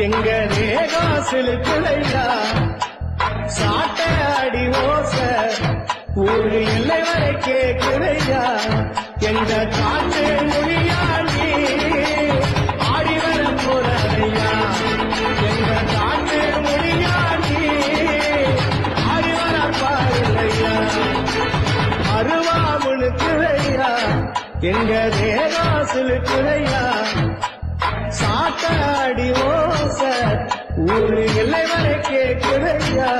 எங்க தேகம் சிலுக்குதையா சாட்ட அடி ஓச ஒரு எல்லை வரை கேக்குதையா எங்க காற்று மொழியாண்டி ஆடி வர போறையா எங்க காற்று மொழியாண்டி ஆடி வர பாருலையா அருவாமுனுக்குதையா எங்க தேகம் சிலுக்குதையா சாட்டாடி ஓச ஒரு எல்லை வரை கேட்குதையா